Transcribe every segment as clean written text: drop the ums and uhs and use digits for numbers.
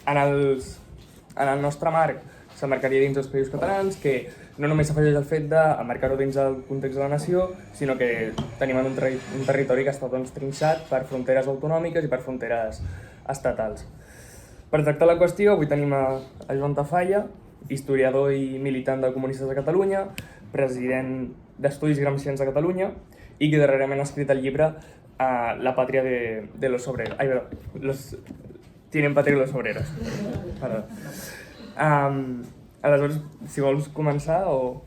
En el nostre marc s'emmarcaria dins dels Països Catalans, que no només s'afegeix el fet d'emmarcar-ho dins el context de la nació, sinó que tenim un territori que està trinxat per fronteres autonòmiques i per fronteres estatals. Per tractar la qüestió, avui tenim a Joan Tafalla, historiador i militant de Comunistes de Catalunya, president d'Estudis Gramscians de Catalunya i que darrerament ha escrit el llibre La pàtria de los obreros. Tienen patria los obreros. Perdó. Aleshores, si vols començar o...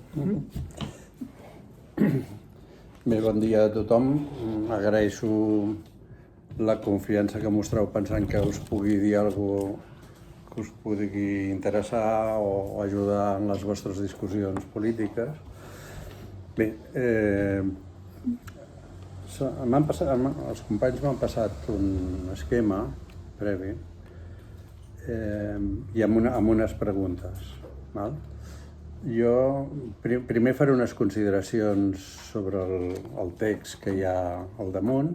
Bé, bon dia a tothom. Agraeixo la confiança que mostreu pensant que us pugui dir alguna cosa que us pugui interessar o ajudar en les vostres discussions polítiques. Bé, els companys m'han passat un esquema previ i amb unes preguntes. Val? Jo primer faré unes consideracions sobre el text que hi ha al damunt,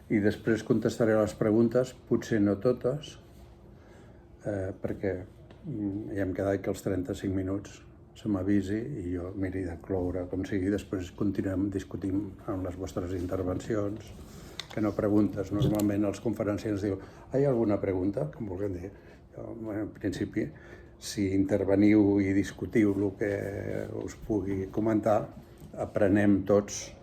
i després contestaré les preguntes, potser no totes, perquè ja hem quedat que els 35 minuts se m'avisi i jo miri de cloure com sigui. Després continuem discutint amb les vostres intervencions, que no preguntes. Normalment els conferenciants diuen «Hi ha alguna pregunta?» que em vulguem dir. En principi, si interveniu i discutiu el que us pugui comentar, aprenem tots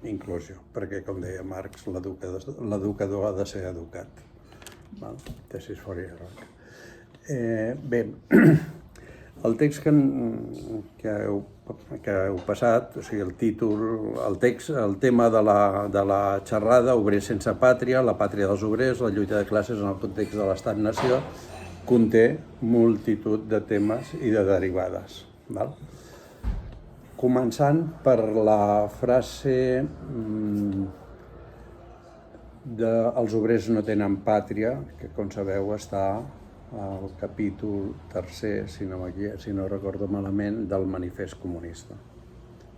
inclusió, perquè, com deia Marx, l'educador ha de ser educat. Tesis Fourier. Bé, el text que heu passat, o sigui, el títol, el text, el tema de la xerrada, Obrers sense pàtria, la pàtria dels obrers, la lluita de classes en el context de l'Estat-nació, conté multitud de temes i de derivades. Començant per la frase els obrers no tenen pàtria, que com sabeu està al capítol 3, si no recordo malament, del Manifest Comunista,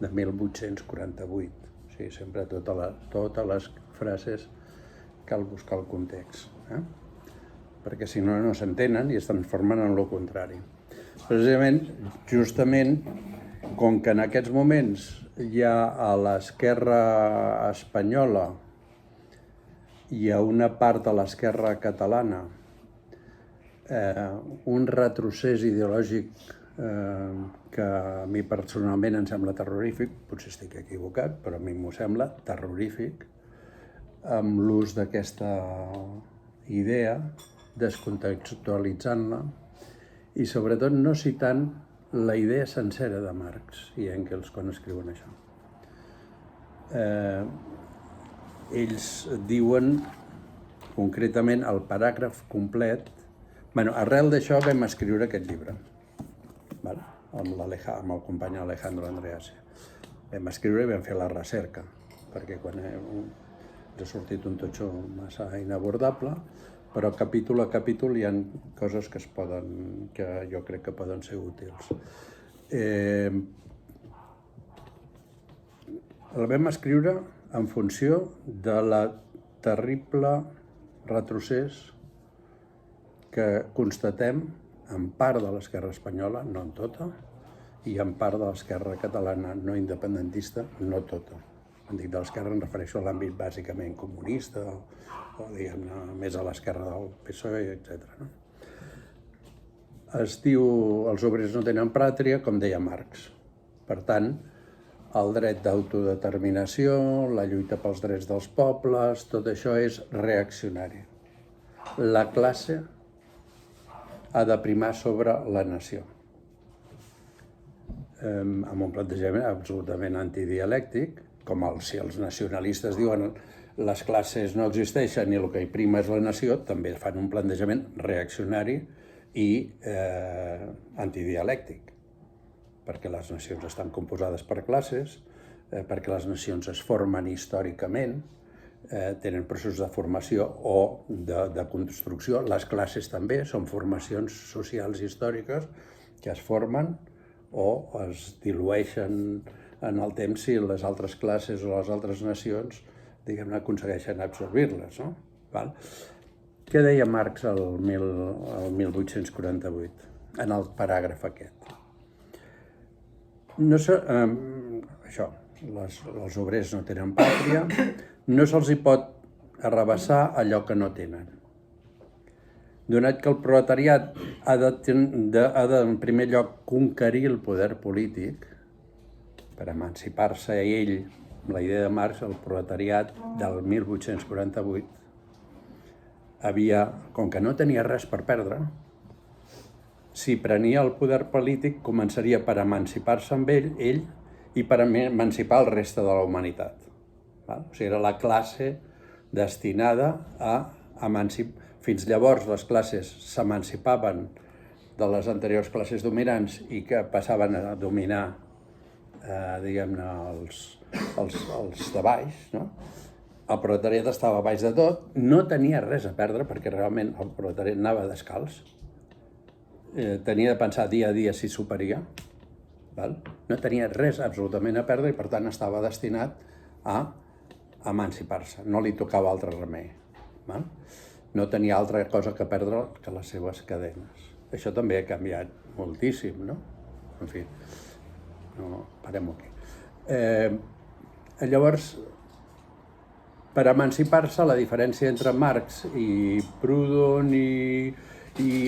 de 1848. O sigui, sempre totes les frases cal buscar el context, perquè si no, no s'entenen i es transformen en el contrari. Precisament, justament, com que en aquests moments hi ha a l'esquerra espanyola i a una part de l'esquerra catalana un retrocés ideològic que a mi personalment em sembla terrorífic, potser estic equivocat, però a mi m'ho sembla terrorífic, amb l'ús d'aquesta idea, descontextualitzant-la i sobretot no citant la idea sencera de Marx i Engels quan escriuen això. Ells diuen concretament el paràgraf complet. Arrel d'això vam escriure aquest llibre, amb el company Alejandro Andreasi. Vam escriure i vam fer la recerca, perquè quan ens ha sortit un totxo massa inabordable, però capítol a capítol hi ha coses que jo crec que poden ser útils. El vam escriure en funció de la terrible retrocés que constatem en part de l'esquerra espanyola, no en tota, i en part de l'esquerra catalana no independentista, no tota. Quan dic de l'esquerra em refereixo a l'àmbit bàsicament comunista o diguem-ne més a l'esquerra del PSOE, etc. Es diu els obrers no tenen pàtria, com deia Marx. Per tant, el dret d'autodeterminació, la lluita pels drets dels pobles, tot això és reaccionari. La classe ha de primar sobre la nació, amb un plantejament absolutament antidialèctic, com si els nacionalistes diuen les classes no existeixen i el que hi prima és la nació, també fan un plantejament reaccionari i antidialèctic, perquè les nacions estan composades per classes, perquè les nacions es formen històricament, tenen processos de formació o de construcció. Les classes també són formacions socials històriques que es formen o es dilueixen en el temps si les altres classes o les altres nacions, diguem-ne, aconsegueixen absorbir-les. Què deia Marx el 1848, en el paràgraf aquest? No això, els obrers no tenen pàtria, no se'ls hi pot arrabassar allò que no tenen. Donat que el proletariat ha de, en primer lloc, conquerir el poder polític per emancipar-se a ell, amb la idea de Marx, el proletariat del 1848 havia, com que no tenia res per perdre, si prenia el poder polític començaria per emancipar-se amb ell i per emancipar el reste de la humanitat. O sigui, era la classe destinada a emancipar. Fins llavors les classes s'emancipaven de les anteriors classes dominants i que passaven a dominar, diguem-ne, els de baix, no? El proletariat estava a baix de tot, no tenia res a perdre perquè realment el proletariat anava descalç, tenia de pensar dia a dia si superaria, no tenia res absolutament a perdre i per tant estava destinat a emancipar-se, no li tocava altre remei. No tenia altra cosa que perdre que les seves cadenes. Això també ha canviat moltíssim, no? En fi, no, parem-ho aquí. Llavors, per emancipar-se, la diferència entre Marx i Proudhon i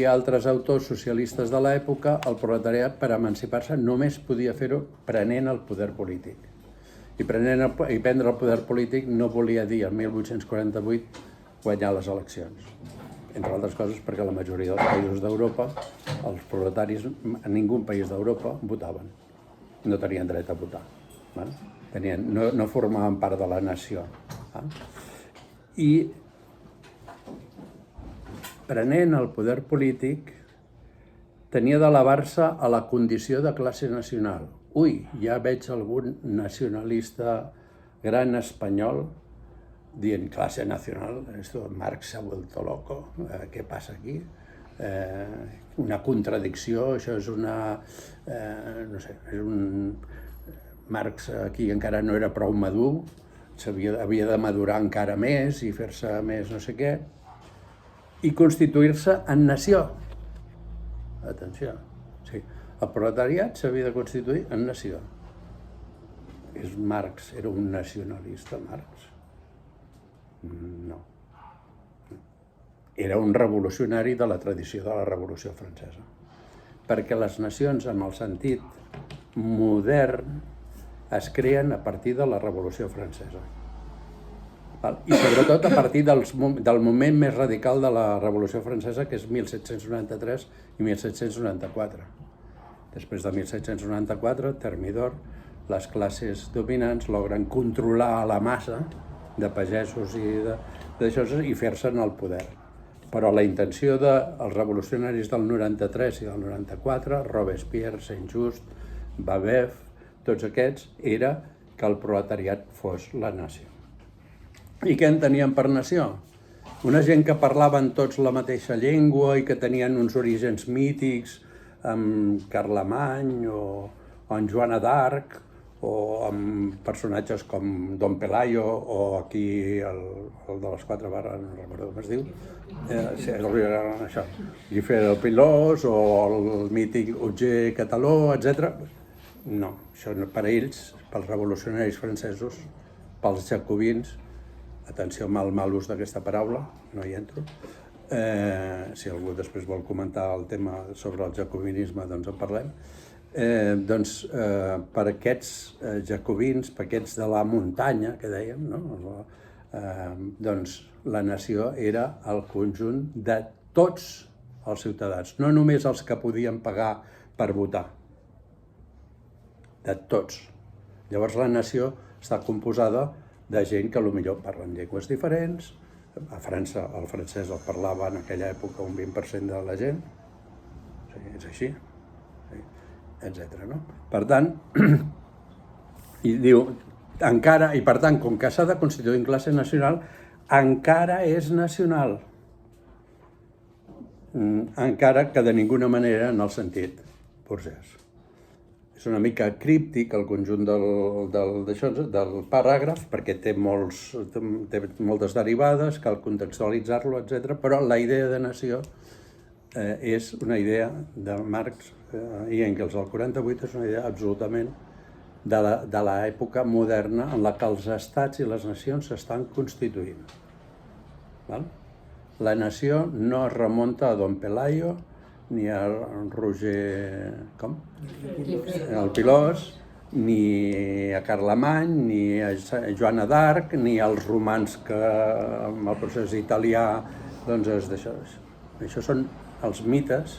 altres autors socialistes de l'època, el proletariat, per emancipar-se, només podia fer-ho prenent el poder polític. I prendre el poder polític no volia dir, el 1848, guanyar les eleccions. Entre altres coses perquè la majoria dels països d'Europa, els proletaris, en ningú país d'Europa, votaven. No tenien dret a votar. No formaven part de la nació. I prenent el poder polític tenia d'elevar-se a la condició de classe nacional. Ui, ja veig algun nacionalista gran espanyol dient clase nacional, esto Marx se ha vuelto loco, què passa aquí? Una contradicció, això és una, no sé, és un... Marx aquí encara no era prou madur, havia de madurar encara més i fer-se més no sé què, i constituir-se en nació. Atenció, sí, el proletariat s'havia de constituir en nació. És Marx, era un nacionalista, Marx? No. Era un revolucionari de la tradició de la Revolució Francesa. Perquè les nacions, en el sentit modern, es creen a partir de la Revolució Francesa. I sobretot a partir del moment més radical de la Revolució Francesa, que és 1793 i 1794. Després de 1794, Thermidor, les classes dominants logren controlar a la massa de pagesos i fer-se'n el poder. Però la intenció dels revolucionaris del 93 i del 94, Robespierre, Saint-Just, Babeuf, tots aquests, era que el proletariat fos la nació. I què entenien per nació? Una gent que parlaven tots la mateixa llengua i que tenien uns orígens mítics amb Carlemany o amb Joana d'Arc, o amb personatges com Don Pelayo o aquí el de les 4 barres, no recordo com es diu, això, Guifré del Pilós o el mític Auger Cataló, etc. No, això per a ells, pels revolucionaris francesos, pels jacobins, atenció al mal ús d'aquesta paraula, no hi entro, si algú després vol comentar el tema sobre el jacobinisme, doncs en parlem. Per aquests jacobins, per aquests de la muntanya, que dèiem, doncs la nació era el conjunt de tots els ciutadans, no només els que podien pagar per votar, de tots. Llavors la nació està composada de gent que potser parlen llengües diferents. A França el francès el parlava en aquella època un 20% de la gent, és així, etc. Per tant, i diu, encara, i per tant, com que s'ha de constituir en classe nacional, encara és nacional. Encara que de ninguna manera en el sentit burgès. És una mica críptic el conjunt del paràgraf, perquè té moltes derivades, cal contextualitzar-lo, etc. Però la idea de nació és una idea de Marx i Engels al 48, és una idea absolutament de l'època moderna en la que els estats i les nacions s'estan constituint. Val? La nació no es remunta a Don Pelayo, ni a Roger... com? El Pilós, ni a Carlemany, ni a Joana d'Arc, ni als romans que amb el procés italià doncs es deixa. Això són els mites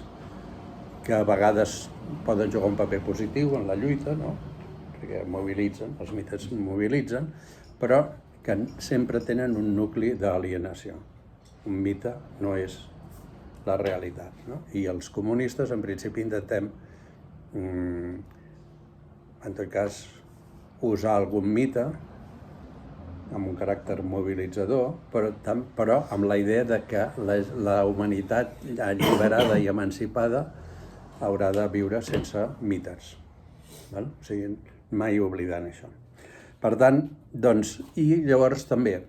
que a vegades poden jugar un paper positiu en la lluita, no? Perquè mobilitzen, els mites mobilitzen, però que sempre tenen un nucli d'alienació. Un mite no és la realitat, no? I els comunistes, en principi, intentem, en tot cas, usar algun mite amb un caràcter mobilitzador, però amb la idea de que la humanitat alliberada i emancipada haurà de viure sense mites. Val? O sigui, mai oblidant això. Per tant, doncs, i llavors també,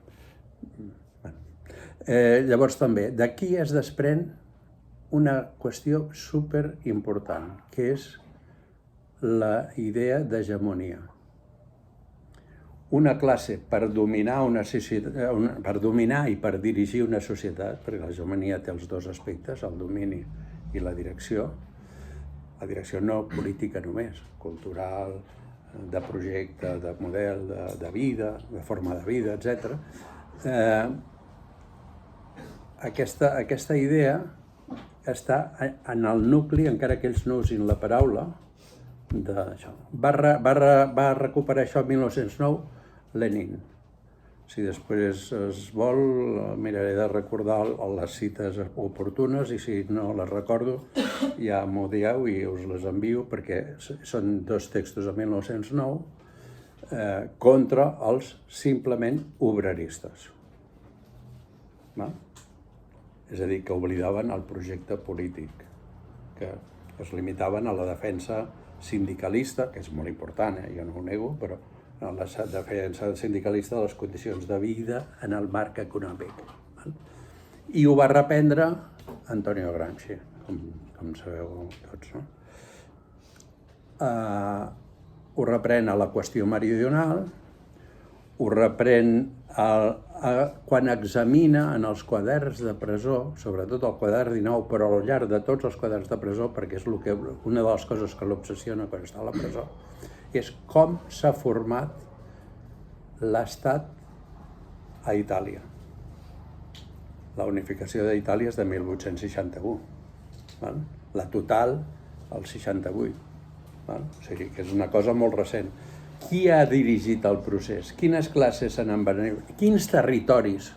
d'aquí es desprèn una qüestió superimportant, que és la idea d'hegemonia. Una classe per dominar i per dirigir una societat, perquè l'hegemonia té els dos aspectes, el domini i la direcció no política només, cultural, de projecte, de model, de vida, de forma de vida, etc. Aquesta idea està en el nucli, encara que ells no usin la paraula, d'això. Va recuperar això el 1909 Lenin. Si després es vol, miraré de recordar les cites oportunes i si no les recordo ja m'ho dieu i us les envio perquè són dos textos de 1909 contra els simplement obreristes. És a dir, que oblidaven el projecte polític, que es limitaven a la defensa sindicalista, que és molt important, jo no ho nego, però a la defensa sindicalista de les condicions de vida en el marc econòmic. I ho va reprendre Antonio Gramsci, com sabeu tots, no? Ho reprèn a la qüestió meridional, ho reprèn quan examina en els quaderns de presó, sobretot el quadern 19, però al llarg de tots els quaderns de presó, perquè és una de les coses que l'obsessiona quan està a la presó, és com s'ha format l'estat a Itàlia. La unificació d'Itàlia és de 1861, la total el 68, o sigui que és una cosa molt recent. Qui ha dirigit el procés? Quines classes se n'han venut? Quins territoris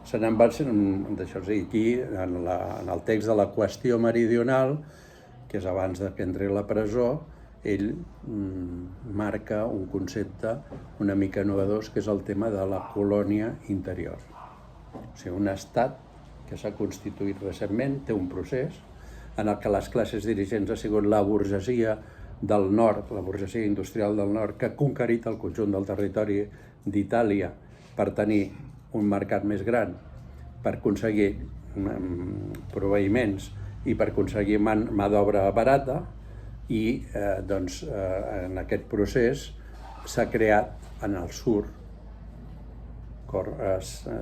se n'han venut? D'això, aquí, en el text de la qüestió meridional, que és abans que entri a la presó, ell marca un concepte una mica innovador, que és el tema de la colònia interior. O sigui, un estat que s'ha constituït recentment té un procés en el que les classes dirigents ha sigut la burgesia del nord, la burgesia industrial del nord, que ha conquerit el conjunt del territori d'Itàlia per tenir un mercat més gran, per aconseguir proveïments i per aconseguir mà d'obra barata, i en aquest procés s'ha creat en el sud,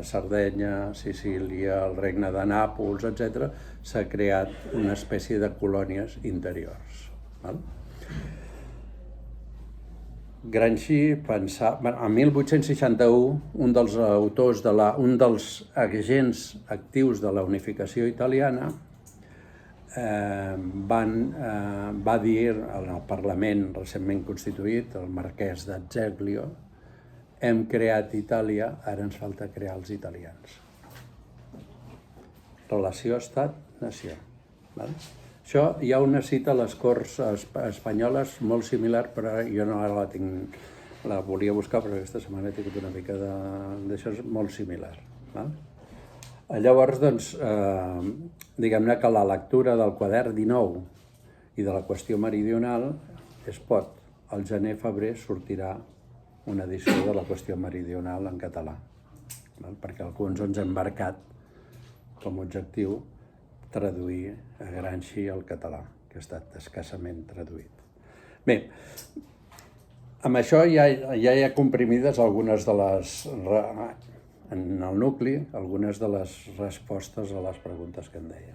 Sardenya, Sicília, el regne de Nàpols, etc., s'ha creat una espècie de colònies interiors. Gramsci pensava... En 1861, un dels autors, un dels agents actius de la unificació italiana va dir al Parlament recentment constituït, el marquès d'Azeglio, hem creat Itàlia, ara ens falta crear els italians. Relació Estat-Nació. Això hi ha una cita a les Corts espanyoles molt similar, però jo no ara la volia buscar, però aquesta setmana he tingut una mica d'això molt similar. Llavors, doncs, diguem-ne que la lectura del quadern 19 i de la qüestió meridional es pot. Al gener-febrer sortirà una edició de la qüestió meridional en català, perquè alguns ens hem marcat com a objectiu traduir a Gramsci al català, que ha estat escassament traduït. Bé, amb això ja hi ha comprimides algunes de les, en el nucli, algunes de les respostes a les preguntes que em deia.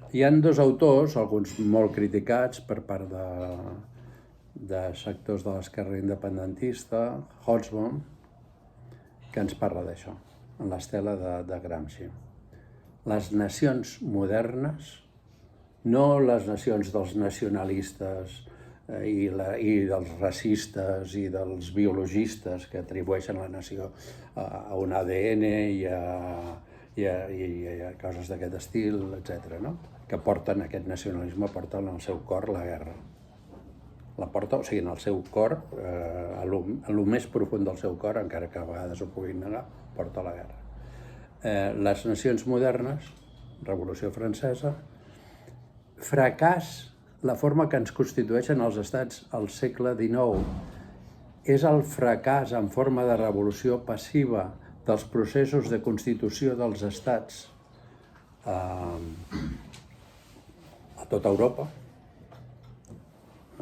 Hi ha dos autors, alguns molt criticats per part de sectors de l'esquerra independentista, Hobsbawm, que ens parla d'això, en l'estela de Gramsci. Les nacions modernes, no les nacions dels nacionalistes i dels racistes i dels biologistes que atribueixen la nació a un ADN i a coses d'aquest estil, etc. No? Que porten, aquest nacionalisme porta en el seu cor la guerra. La porta, o sigui, en el seu cor, a lo més profund del seu cor, encara que a vegades ho puguin negar, porta la guerra. Les nacions modernes, Revolució Francesa, fracàs, la forma que ens constitueixen els estats al segle XIX és el fracàs en forma de revolució passiva dels processos de constitució dels estats a tota Europa.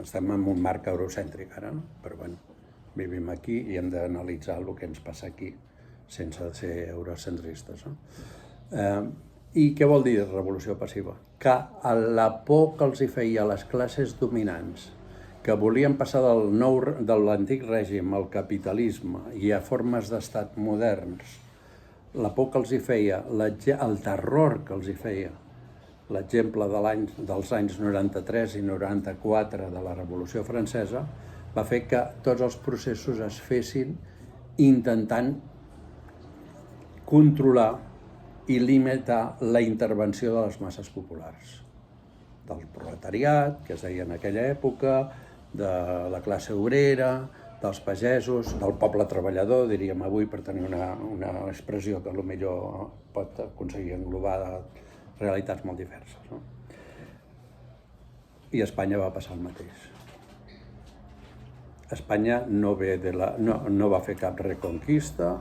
Estem en un marc eurocèntric ara, no? Però bueno, vivim aquí i hem d'analitzar el que ens passa aquí sense ser eurocentristes. No? I què vol dir revolució passiva? Que la por que els hi feia a les classes dominants, que volien passar de l'antic règim al capitalisme i a formes d'estat moderns, la por que els hi feia, el terror que els hi feia, l'exemple dels anys 93 i 94 de la Revolució Francesa, va fer que tots els processos es fessin intentant controlar i limitar la intervenció de les masses populars, del proletariat, que es deia en aquella època, de la classe obrera, dels pagesos, del poble treballador, diríem avui, per tenir una expressió que potser pot aconseguir englobar realitats molt diverses. No? I a Espanya va passar el mateix. Espanya no va fer cap reconquista,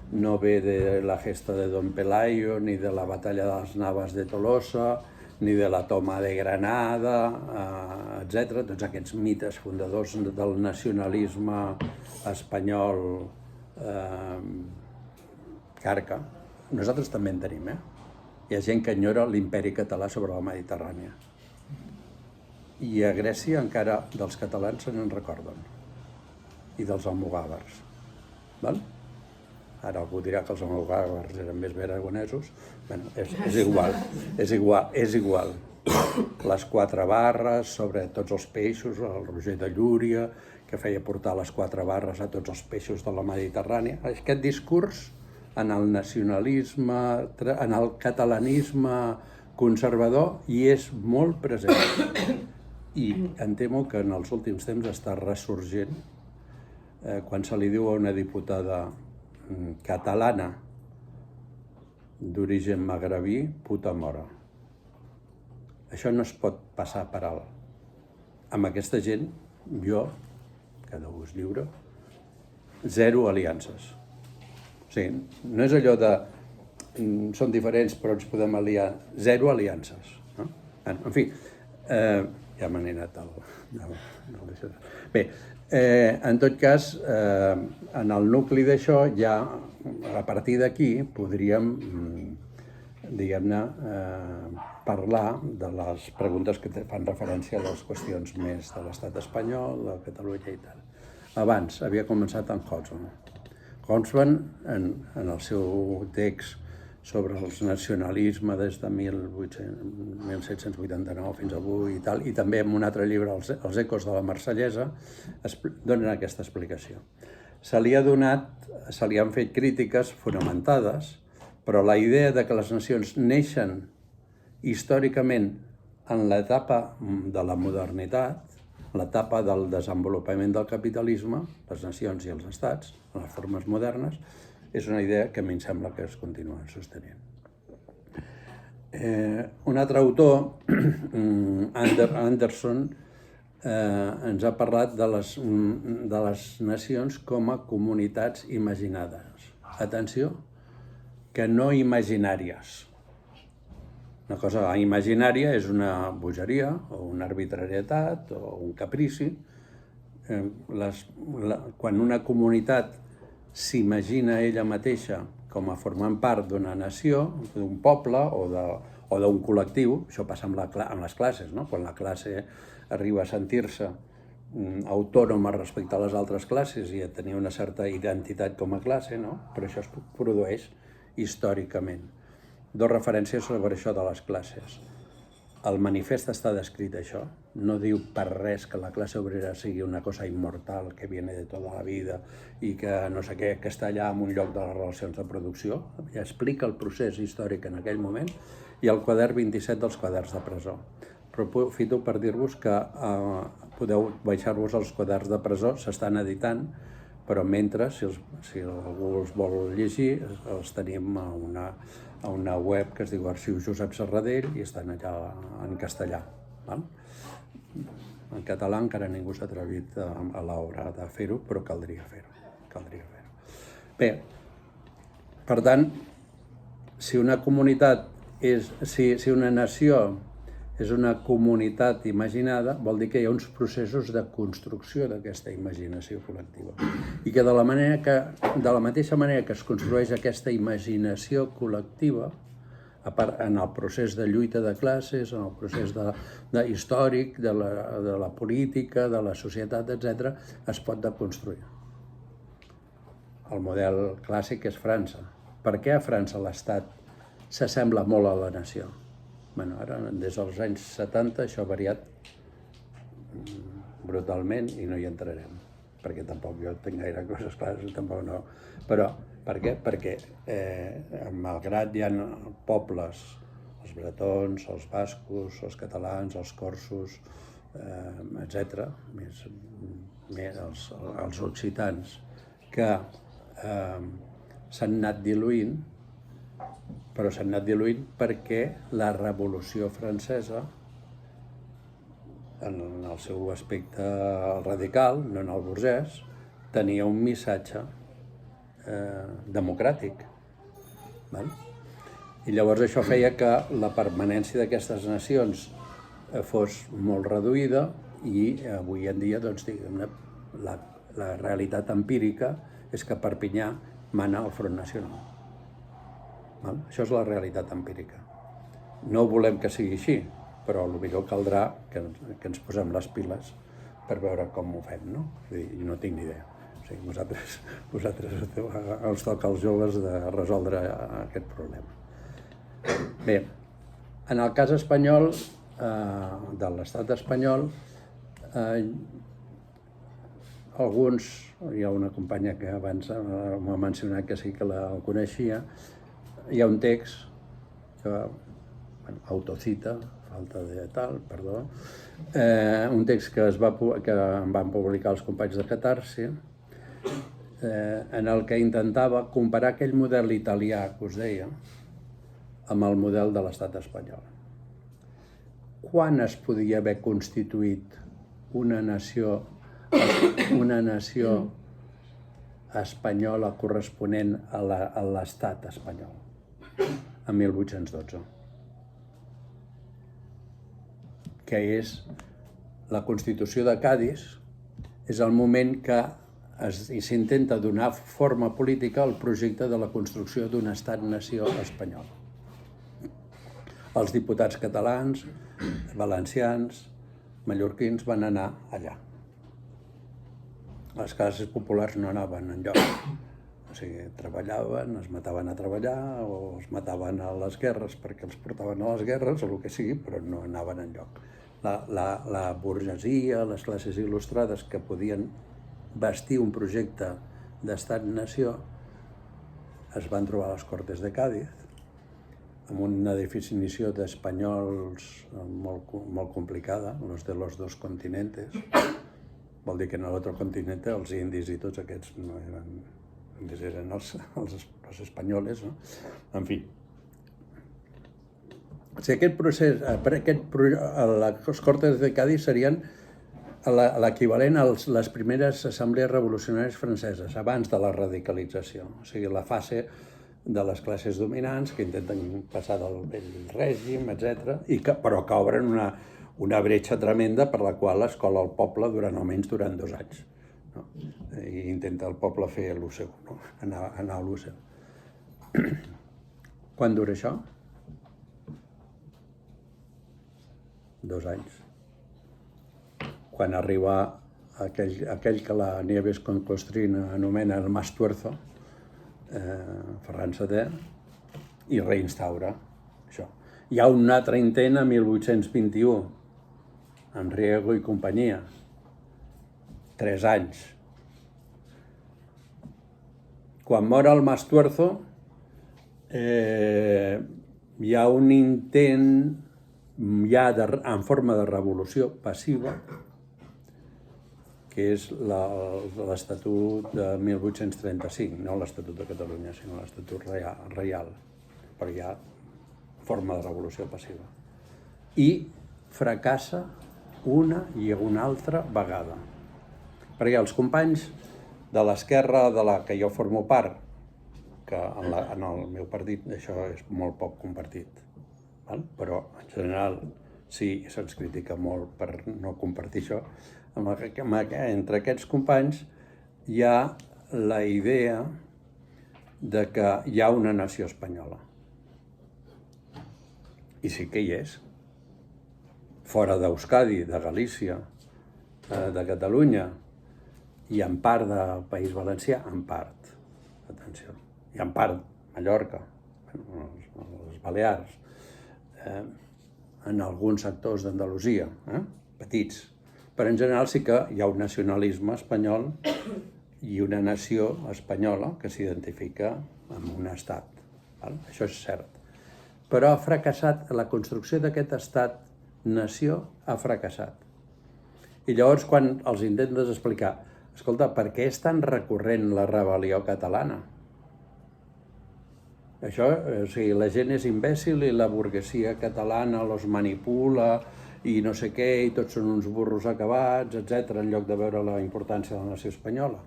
no ve de la gesta de Don Pelayo, ni de la batalla de les Navas de Tolosa, ni de la toma de Granada, etc. Tots aquests mites fundadors del nacionalisme espanyol carca. Nosaltres també en tenim, Hi ha gent que enyora l'imperi català sobre la Mediterrània. I a Grècia encara dels catalans se n'en recorden. I dels almogàvers. Val? Ara algú dirà que els almogàvers eren més aragonesos. Bé, és igual. Les 4 barres sobre tots els peixos, el Roger de Llúria, que feia portar les 4 barres a tots els peixos de la Mediterrània. Aquest discurs, en el nacionalisme, en el catalanisme conservador, hi és molt present. I em temo que en els últims temps està ressorgint quan se li diu a una diputada catalana d'origen magrebí, puta mora. Això no es pot passar per alt. Amb aquesta gent, jo, cada un és lliure, 0 aliances. O sigui, no és allò de són diferents però ens podem aliar, 0 aliances. No? En fi, ja m'han anat Bé, en tot cas, en el nucli d'això, ja a partir d'aquí podríem, diguem-ne, parlar de les preguntes que fan referència a les qüestions més de l'estat espanyol, de Catalunya i tal. Abans havia començat amb Hobsbawm. Hobsbawm, en el seu text sobre el nacionalisme des de 1789 fins avui i tal, i també en un altre llibre, Els ecos de la Marsellesa, donen aquesta explicació. Se li han fet crítiques fonamentades, però la idea de que les nacions neixen històricament en l'etapa de la modernitat, l'etapa del desenvolupament del capitalisme, les nacions i els estats, en les formes modernes, és una idea que a mi em sembla que es continua sostenint. Un altre autor, Anderson, ens ha parlat de les nacions com a comunitats imaginades. Atenció, que no imaginàries. Una cosa imaginària és una bogeria o una arbitrarietat o un caprici. Quan una comunitat s'imagina ella mateixa com a formant part d'una nació, d'un poble o d'un col·lectiu, això passa amb les classes, no? Quan la classe arriba a sentir-se autònoma respecte a les altres classes i a tenir una certa identitat com a classe, no? Però això es produeix històricament. Dos referències sobre això de les classes. El manifest està descrit això, no diu per res que la classe obrera sigui una cosa immortal que viene de tota la vida i que no sé què, que està allà en un lloc de les relacions de producció. Explica el procés històric en aquell moment i el quadern 27 dels quaderns de presó. Però aprofito per dir-vos que podeu baixar-vos els quaderns de presó, s'estan editant, però mentre, si algú els vol llegir, els tenim a una web que es diu Arxiu Josep Serradell i estan allà en castellà. En català encara ningú s'ha atrevit a l'hora de fer-ho, però caldria fer-ho. Bé, per tant, si una comunitat si una nació és una comunitat imaginada, vol dir que hi ha uns processos de construcció d'aquesta imaginació col·lectiva. I que de la mateixa manera que es construeix aquesta imaginació col·lectiva, en el procés de lluita de classes, en el procés històric, de la política, de la societat, etc., es pot deconstruir. El model clàssic és França. Per què a França l'Estat s'assembla molt a la nació? Bueno, ara, des dels anys 70, això ha variat brutalment i no hi entrarem, perquè tampoc jo tinc gaire coses clares, tampoc no. Però, per què? Perquè, malgrat hi ha pobles, els bretons, els bascos, els catalans, els corsos, etc., els occitans, que s'han anat diluint, però s'han anat diluint perquè la Revolució Francesa, en el seu aspecte radical, no en el burgès, tenia un missatge democràtic. I llavors això feia que la permanència d'aquestes nacions fos molt reduïda i avui en dia, doncs, diguem-ne, la realitat empírica és que Perpinyà mana al Front Nacional. Això és la realitat empírica. No volem que sigui així, però potser caldrà que ens posem les piles per veure com ho fem, no? I no tinc ni idea. O sigui, vosaltres us toca als joves de resoldre aquest problema. Bé, en el cas espanyol, de l'estat espanyol, hi ha una companya que abans m'ha mencionat que sí que la coneixia, hi ha un text que, autocita, falta de tal, perdó, un text que em van publicar els companys de Catarsi, en el que intentava comparar aquell model italià que us deia amb el model de l'estat espanyol. Quan es podia haver constituït una nació espanyola corresponent a l'estat espanyol? En 1812. Que és la Constitució de Cadis, és el moment que s'intenta donar forma política al projecte de la construcció d'un estat-nació espanyol. Els diputats catalans, valencians, mallorquins van anar allà. Les classes populars no anaven enlloc. O sigui, treballaven, es mataven a treballar o es mataven a les guerres perquè els portaven a les guerres o el que sigui, però no anaven enlloc. La burgesia, les classes il·lustrades que podien bastir un projecte d'estat-nació es van trobar a les Cortes de Cádiz amb una definició d'espanyols molt complicada, los de los dos continentes. Vol dir que en l'altre continent els indis i tots aquests no eren indis, eren els espanyoles, no? En fi. O sigui, aquest procés, les Cortes de Cádiz serien l'equivalent a les primeres assemblees revolucionàries franceses, abans de la radicalització, o sigui, la fase de les classes dominants que intenten passar del vell règim, etc., però que obren una bretxa tremenda per la qual escola el poble almenys durant 2 anys. No? I intenta el poble fer el seu, no? anar a lo seu. Quant dura això? 2 anys. Quan arriba aquell que la Nieves con Costrin anomena el Mas Tuerzo, Ferran VII, i reinstaura això. Hi ha un altre intent a 1821, en Riego i companyia, 3 anys. Quan mor el Mas Tuerzo, hi ha un intent ja en forma de revolució passiva, que és l'Estatut de 1835, no l'Estatut de Catalunya, sinó l'Estatut reial, però hi ha forma de revolució passiva. I fracassa una i una altra vegada. Perquè els companys de l'esquerra de la que jo formo part, que en el meu partit això és molt poc compartit, però en general sí se'ns critica molt per no compartir això, entre aquests companys hi ha la idea de que hi ha una nació espanyola. I sí que hi és. Fora d'Euskadi, de Galícia, de Catalunya i en part del País Valencià, en part, atenció, i en part Mallorca, les Balears, en alguns sectors d'Andalusia, petits. Però en general sí que hi ha un nacionalisme espanyol i una nació espanyola que s'identifica amb un estat. Això és cert. Però ha fracassat, la construcció d'aquest estat-nació ha fracassat. I llavors quan els intentes explicar, escolta, per què és tan recurrent la rebel·lió catalana? Això, o sigui, la gent és imbècil i la burguesia catalana los manipula i no sé què, i tots són uns burros acabats, etc., en lloc de veure la importància de la nació espanyola.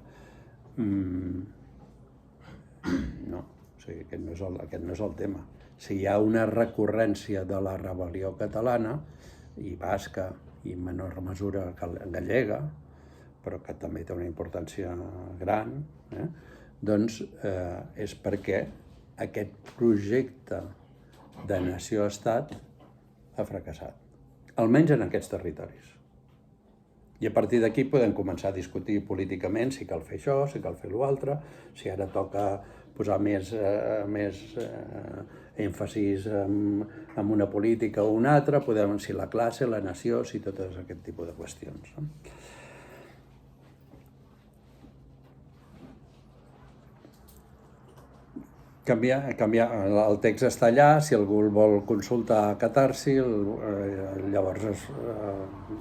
No, o sigui, aquest no és el tema. Si hi ha una recurrència de la rebel·lió catalana, i basca, i en menor mesura gallega, però que també té una importància gran, doncs és perquè aquest projecte de nació-estat ha fracassat, almenys en aquests territoris. I a partir d'aquí podem començar a discutir políticament si cal fer això, si cal fer l'altre, si ara toca posar més èmfasis en una política o una altra, si la classe, la nació, si tot aquest tipus de qüestions. Canviar, el text està allà, si algú el vol consultar a Catarsi, llavors,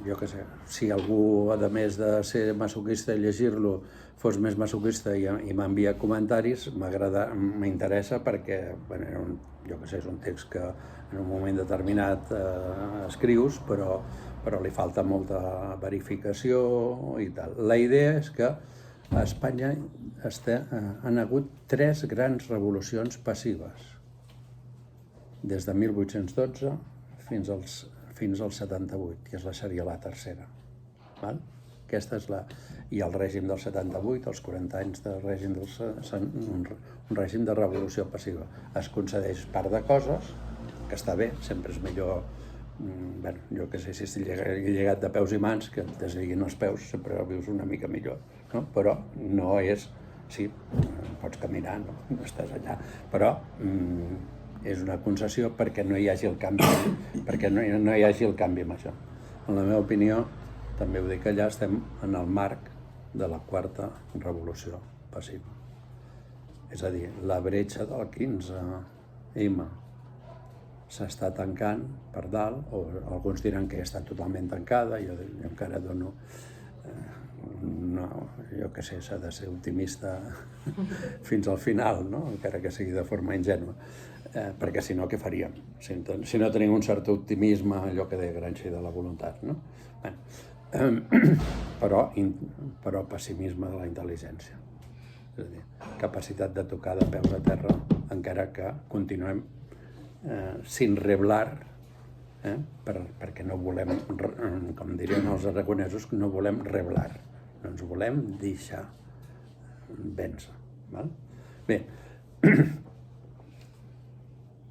jo què sé, si algú, a més de ser masoquista i llegir-lo, fos més masoquista i m'envia comentaris, m'interessa perquè, jo què sé, és un text que en un moment determinat escrius, però li falta molta verificació i tal. La idea és que a Espanya han hagut 3 grans revolucions passives, des de 1812 fins al 78, i seria la tercera. Aquesta és i el règim del 78, els 40 anys de règim un règim de revolució passiva. Es concedeix part de coses, que està bé, sempre és millor, jo què sé, si estic llegat de peus i mans, que et desliguin els peus, sempre vius una mica millor, no? Però no és, sí, pots caminar, no estàs allà, però és una concessió perquè no hi hagi el canvi, major. En la meva opinió, també ho dic allà, estem en el marc de la quarta revolució passiva. És a dir, la bretxa del 15M s'està tancant per dalt, o alguns diran que ja està totalment tancada, jo encara dono, jo què sé, s'ha de ser optimista fins al final, no? Encara que sigui de forma ingènua, perquè si no, què faríem? Si no tenim un cert optimisme, allò que deia Gramsci de la voluntat, no? però pessimisme de la intel·ligència. És a dir, capacitat de tocar de peus a terra, encara que continuem sin reblar, perquè no volem, com dirien els aragonesos, no volem reblar, no ens volem deixar vèncer. Val? Bé,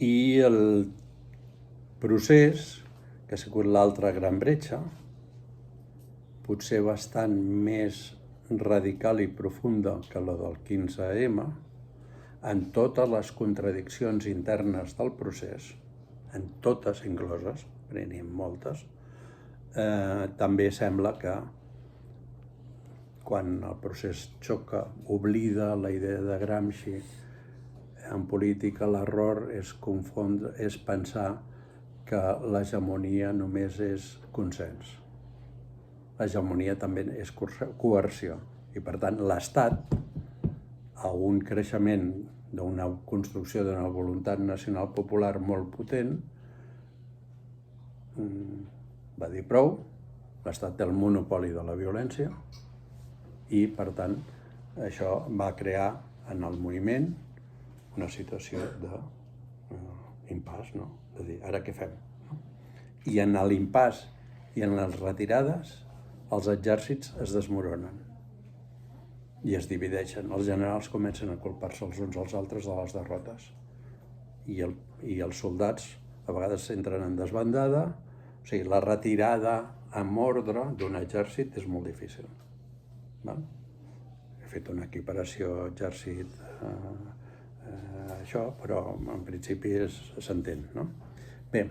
i el procés, que ha sigut l'altra gran bretxa, potser bastant més radical i profunda que la del 15M, en totes les contradiccions internes del procés, en totes incloses, perquè n'hi ha moltes, també sembla que quan el procés xoca, oblida la idea de Gramsci. En política l'error és confondre, és pensar que l'hegemonia només és consens. L'hegemonia també és coerció i, per tant, l'Estat, a un creixement d'una construcció d'una voluntat nacional popular molt potent, va dir prou, l'Estat té el monopoli de la violència i, per tant, això va crear en el moviment una situació d'impàs, no? De dir, ara què fem? I en l'impàs i en les retirades, els exèrcits es desmoronen i es divideixen. Els generals comencen a culpar-se els uns als altres de les derrotes i els soldats a vegades entren en desbandada. O sigui, la retirada amb ordre d'un exèrcit és molt difícil. Val? He fet una equiparació exèrcit això, però en principi s'entén, no? Bé,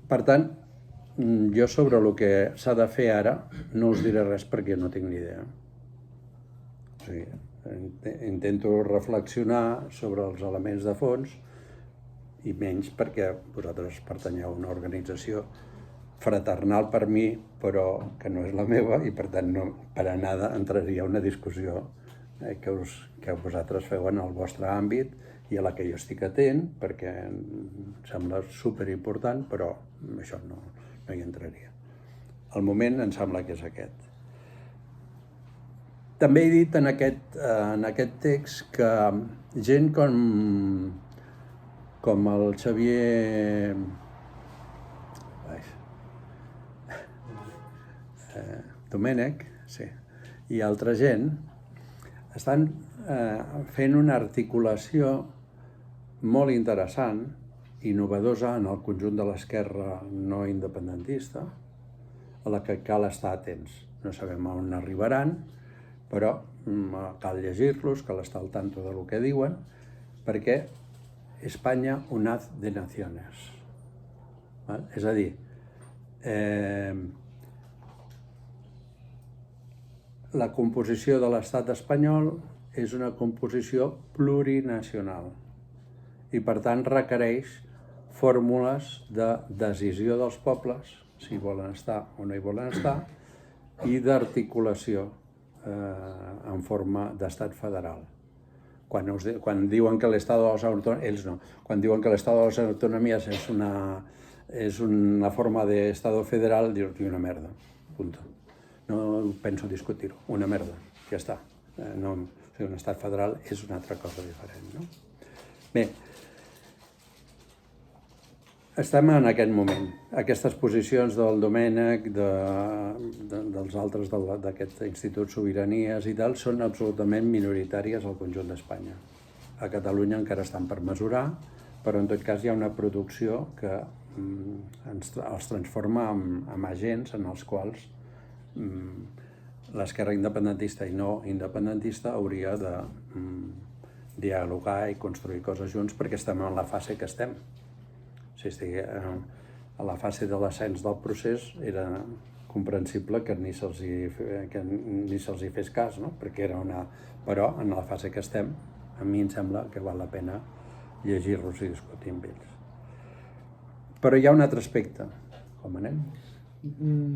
per tant, jo sobre el que s'ha de fer ara no us diré res perquè no tinc ni idea. O sigui, intento reflexionar sobre els elements de fons i menys perquè vosaltres pertanyeu a una organització fraternal per mi, però que no és la meva i per tant no, per a nada entraria una discussió que vosaltres feu en el vostre àmbit i a la que jo estic atent perquè em sembla superimportant, però això no hi entraria. El moment em sembla que és aquest. També he dit en aquest text que gent com el Xavier Domènech, sí, i altra gent estan fent una articulació molt interessant, innovadora en el conjunt de l'esquerra no independentista, a la que cal estar atents. No sabem on arribaran, però cal llegir-los, cal estar al tanto del que diuen, perquè Espanya un haz de naciones. És a dir, la composició de l'estat espanyol és una composició plurinacional i, per tant, requereix fórmules de decisió dels pobles, si volen estar o no hi volen estar, i d'articulació en forma d'estat federal. Quan diuen que l'Estado de les autonomías, ells no, quan diuen que l'Estado de les autonomías és una forma d'Estado federal, dius, una merda, punto. No penso discutir-ho, una merda, ja està. Un estat federal és una altra cosa diferent, no? Bé, estem en aquest moment. Aquestes posicions del Domènech, dels altres d'aquest Institut Sobiranies i tal, són absolutament minoritàries al conjunt d'Espanya. A Catalunya encara estan per mesurar, però en tot cas hi ha una producció que els transforma en agents en els quals l'esquerra independentista i no independentista hauria de dialogar i construir coses junts perquè estem en la fase que estem. Si estigui a la fase de l'ascens del procés era comprensible que ni se'ls hi fes cas, no? Perquè era però en la fase que estem, a mi em sembla que val la pena llegir-los i discutir amb ells. Però hi ha un altre aspecte. Com anem?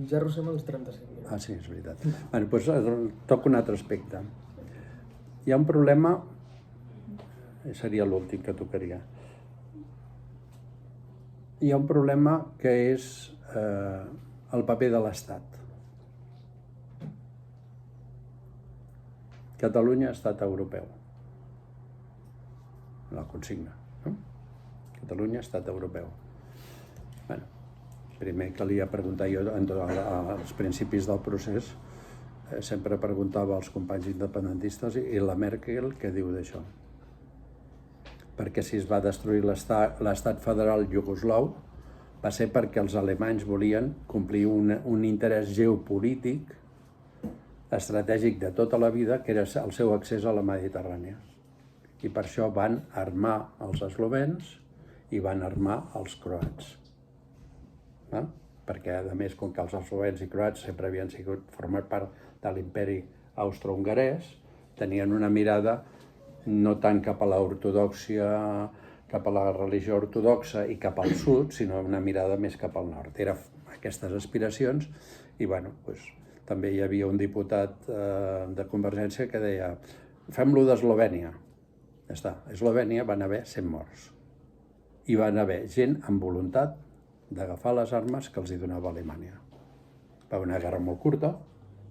Ja arrossem els 35 minuts. Ah, sí, és veritat. Bé, doncs toco un altre aspecte. Hi ha un problema, seria l'últim que tocaria. Hi ha un problema que és el paper de l'Estat. Catalunya, estat europeu. La consigna, no? Catalunya, estat europeu. Bueno, primer calia preguntar jo, als principis del procés, sempre preguntava als companys independentistes i la Merkel què diu d'això. Perquè si es va destruir l'estat federal iugoslau va ser perquè els alemanys volien complir un interès geopolític estratègic de tota la vida, que era el seu accés a la Mediterrània. I per això van armar els eslovens i van armar els croats. Perquè, a més, com que els eslovens i croats sempre havien format part de l'imperi austro-hongarès, tenien una mirada no tant cap a l'ortodòxia, cap a la religió ortodoxa i cap al sud, sinó una mirada més cap al nord. Eren aquestes aspiracions i, bueno, també hi havia un diputat de Convergència que deia fem-lo d'Eslovènia. Ja està. A Eslovènia van haver 100 morts. I van haver gent amb voluntat d'agafar les armes que els hi donava Alemanya. Va haver una guerra molt curta,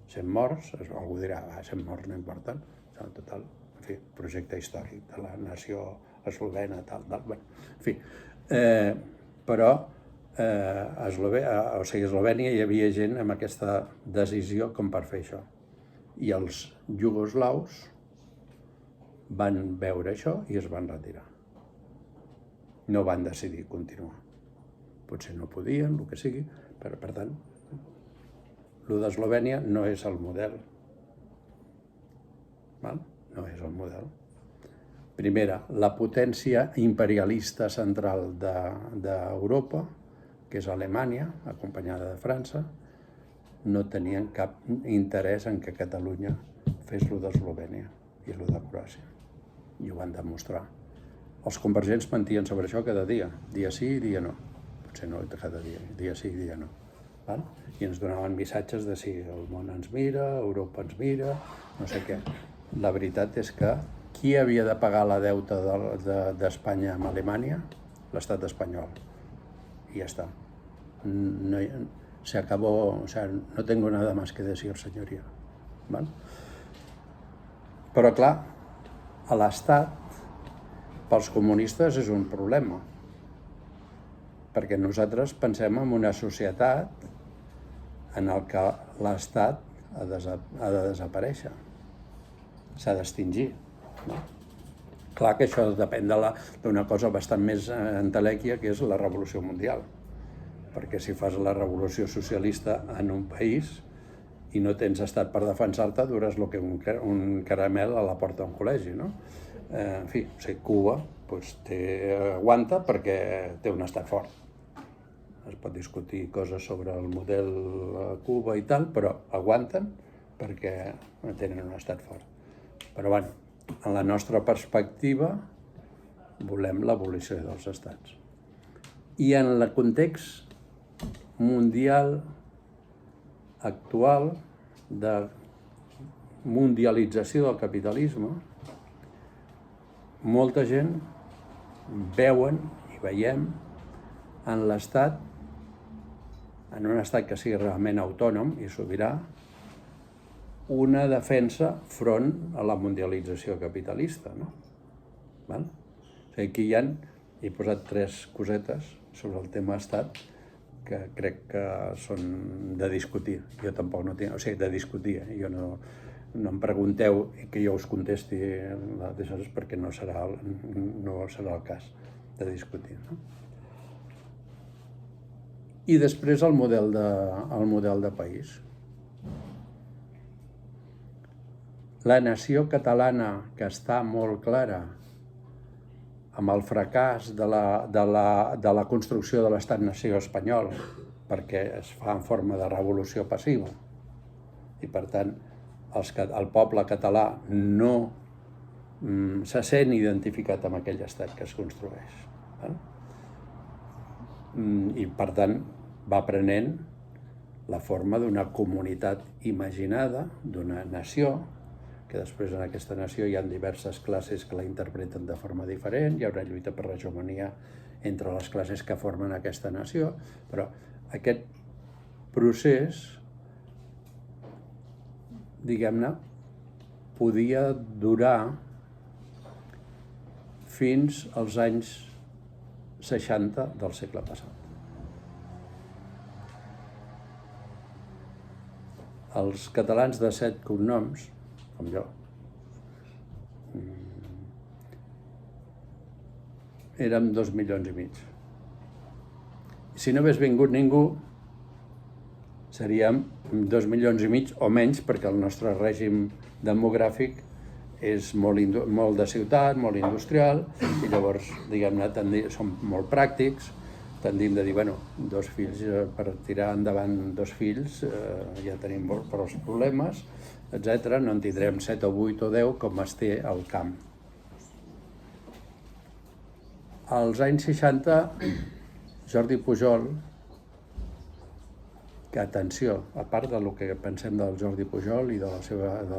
100 morts, algú dirà, 100 morts no importen, en total, en fi, projecte històric de la nació eslovena, tal, bueno, en fi. Però a Eslovènia hi havia gent amb aquesta decisió com per fer això. I els iugoslaus van veure això i es van retirar. No van decidir continuar. Potser no podien, el que sigui, però per tant, el d'Eslovènia no és el model. No és el model. Primera, la potència imperialista central d'Europa, que és Alemanya, acompanyada de França, no tenien cap interès en que Catalunya fes lo d'Eslovènia i lo de Croàcia. I ho van demostrar. Els convergents mentien sobre això cada dia sí i dia no. Potser no cada dia sí i dia no. I ens donaven missatges de si el món ens mira, Europa ens mira, no sé què. La veritat és que qui havia de pagar la deuta d'Espanya amb Alemanya? L'estat espanyol. I ja està. Se acabó, o sea, no tengo nada más que decir, señoría. Però clar, a l'Estat, pels comunistes és un problema. Perquè nosaltres pensem en una societat en la que l'Estat ha de desaparèixer. S'ha d'extingir. Clar que això depèn d'una cosa bastant més entelèquia, que és la revolució mundial. Perquè si fas la revolució socialista en un país i no tens estat per defensar-te, dures el que un caramel a la porta d'un col·legi, no? En fi, Cuba aguanta perquè té un estat fort. Es pot discutir coses sobre el model Cuba i tal, però aguanten perquè tenen un estat fort. Però, bueno, en la nostra perspectiva, volem l'abolició dels estats. I en el context mundial actual de mundialització del capitalisme, molta gent veuen i veiem en l'Estat, en un estat que sigui realment autònom i sobirà, una defensa front a la mundialització capitalista, no? O sigui, aquí he posat 3 cosetes sobre el tema estat que crec que són de discutir. Jo tampoc no tinc... O sigui, de discutir. Jo no em pregunteu que jo us contesti d'això perquè no serà el cas de discutir, no? I després el model de país. La nació catalana, que està molt clara amb el fracàs de la construcció de l'estat-nació espanyol, perquè es fa en forma de revolució passiva, i per tant el poble català no se sent identificat amb aquell estat que es construeix. I per tant va prenent la forma d'una comunitat imaginada, d'una nació, que després en aquesta nació hi ha diverses classes que la interpreten de forma diferent, hi ha una lluita per l'hegemonia entre les classes que formen aquesta nació, però aquest procés, diguem-ne, podia durar fins als anys 60 del segle passat. Els catalans de 7 cognoms, com jo, érem 2,5 milions. Si no hagués vingut ningú, seríem 2,5 milions o menys, perquè el nostre règim demogràfic és molt de ciutat, molt industrial, i llavors, diguem-ne, som molt pràctics, tendim de dir, bueno, 2 fills, per tirar endavant 2 fills, ja tenim prou problemes, etc. No en tindrem 7 o 8 o 10 com es té al camp. Als anys 60, Jordi Pujol, que, atenció, a part del que pensem del Jordi Pujol i del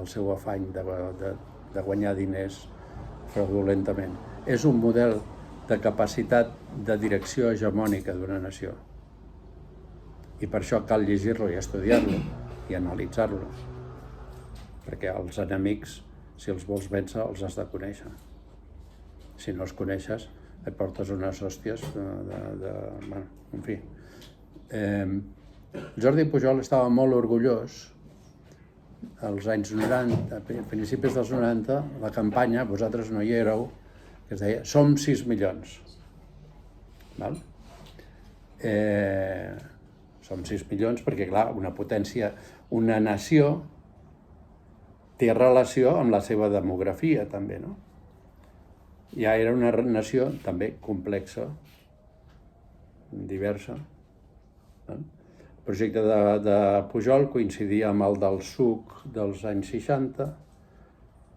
seu afany de guanyar diners fraudulentament, és un model de capacitat de direcció hegemònica d'una nació. I per això cal llegir-lo i estudiar-lo i analitzar-lo. Perquè els enemics, si els vols vèncer, els has de conèixer. Si no els coneixes, et portes unes hòsties bueno, en fi. Jordi Pujol estava molt orgullós als anys 90, a principis dels 90, la campanya, vosaltres no hi éreu, que es deia Som 6 milions. Val? Som 6 milions perquè, clar, una potència, una nació té relació amb la seva demografia, també, no? Ja era una nació també complexa, diversa. El projecte de Pujol coincidia amb el del SUC dels anys 60,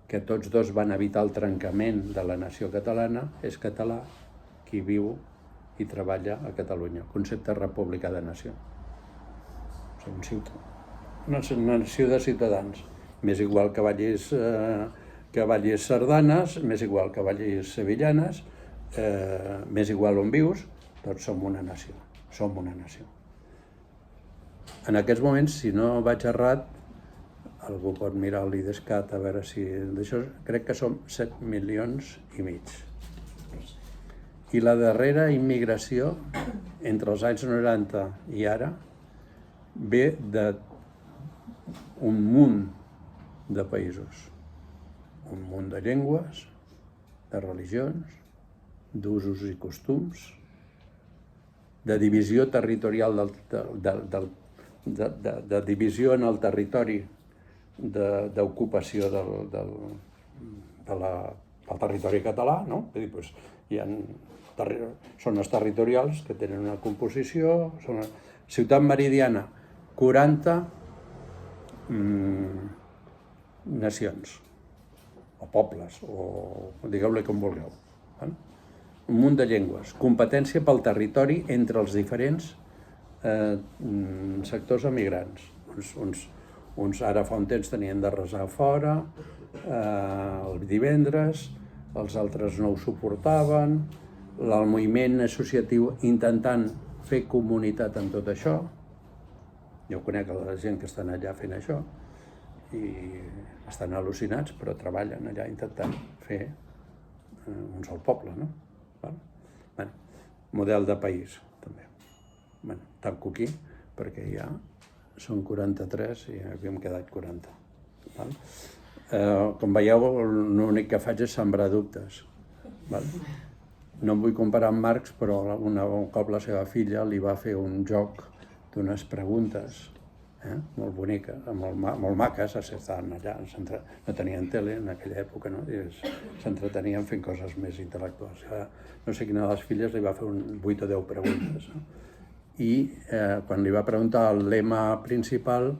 que tots dos van evitar el trencament de la nació catalana. És català qui viu i treballa a Catalunya. Concepte republicà de nació. Una nació de ciutadans. M'és igual que ballis sardanes, m'és igual que ballis sevillanes, m'és igual on vius, tots som una nació. Som una nació. En aquests moments, si no vaig errat, algú pot mirar l'IDESCAT a veure si... D'això crec que som 7,5 milions. I la darrera immigració, entre els anys 90 i ara, ve d'un munt de països. Un munt de llengües, de religions, d'usos i costums, de divisió territorial, de divisió en el territori, d'ocupació del territori català, no? Vull dir, doncs, hi ha zones territorials que tenen una composició. Ciutat Meridiana, 40 nacions, o pobles, o digueu-li com vulgueu. Un munt de llengües, competència pel territori entre els diferents sectors emigrants. Uns ara fa un temps tenien de resar fora, el divendres, els altres no ho suportaven, el moviment associatiu intentant fer comunitat amb tot això. Jo conec la gent que estan allà fent això i estan al·lucinats, però treballen allà intentant fer un sol poble, no? Model de país, també. Tanco aquí, perquè ja són 43 i havíem quedat 40. Com veieu, l'únic que faig és sembrar dubtes. No em vull comparar amb Marx, però un cop la seva filla li va fer un joc d'unes preguntes molt boniques, molt maques, estaven allà, no tenien tele en aquella època, i s'entretenien fent coses més intel·lectuals. No sé quina de les filles li va fer 8 o 10 preguntes. I quan li va preguntar el lema principal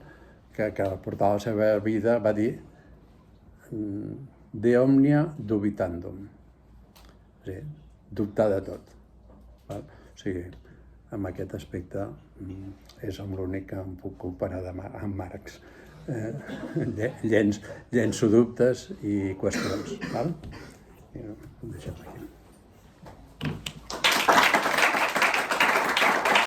que portava la seva vida, va dir de omnia dubitandum, és a dir, dubtar de tot. O sigui, en aquest aspecte és amb l'únic que em puc comparar amb Marx. Llenço dubtes i qüestions. Ho deixem aquí.